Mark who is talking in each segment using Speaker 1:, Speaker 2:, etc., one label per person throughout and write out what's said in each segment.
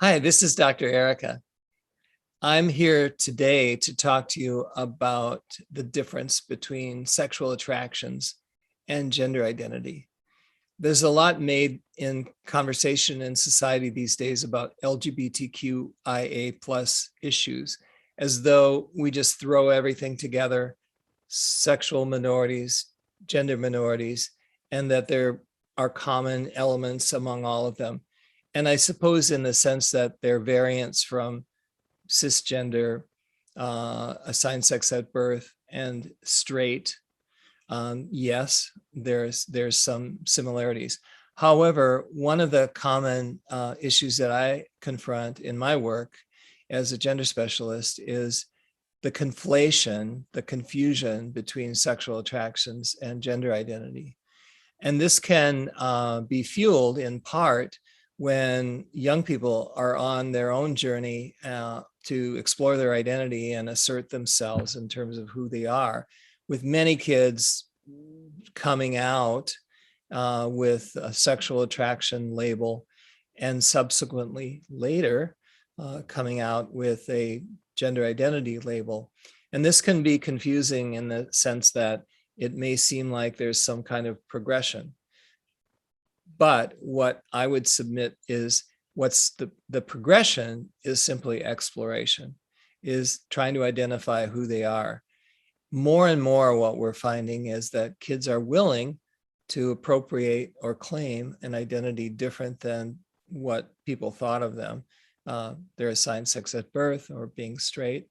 Speaker 1: Hi, this is Dr. Erica. I'm here today to talk to you about the difference between sexual attractions and gender identity. There's a lot made in conversation in society these days about LGBTQIA plus issues, as though we just throw everything together, sexual minorities, gender minorities, and that there are common elements among all of them. And I suppose in the sense that they're variants from cisgender, assigned sex at birth, and straight. Yes, there's some similarities. However, one of the common issues that I confront in my work as a gender specialist is the conflation, the confusion between sexual attractions and gender identity. And this can be fueled in part when young people are on their own journey to explore their identity and assert themselves in terms of who they are, with many kids coming out with a sexual attraction label and subsequently later coming out with a gender identity label. And this can be confusing in the sense that it may seem like there's some kind of progression. But what I would submit is what's the progression is simply exploration, is trying to identify who they are. More and more what we're finding is that kids are willing to appropriate or claim an identity different than what people thought of them. They're assigned sex at birth or being straight.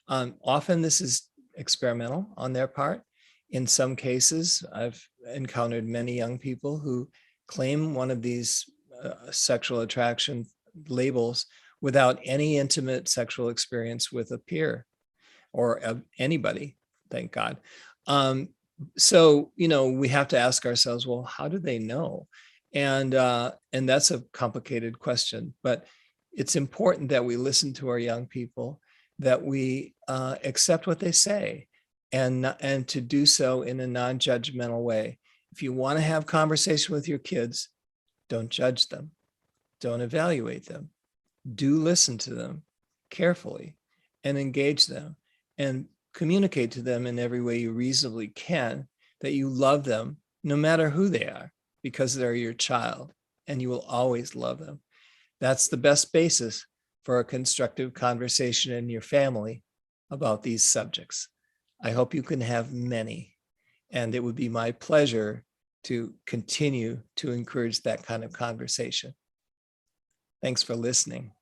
Speaker 1: Often this is experimental on their part. In some cases, I've encountered many young people who claim one of these sexual attraction labels without any intimate sexual experience with a peer or anybody, thank God. So, we have to ask ourselves, well, how do they know? And that's a complicated question, but it's important that we listen to our young people, that we accept what they say, and to do so in a non-judgmental way. If you want to have conversation with your kids, don't judge them, don't evaluate them, do listen to them carefully and engage them and communicate to them in every way you reasonably can that you love them no matter who they are, because they're your child and you will always love them. That's the best basis for a constructive conversation in your family about these subjects. I hope you can have many, and it would be my pleasure to continue to encourage that kind of conversation. Thanks for listening.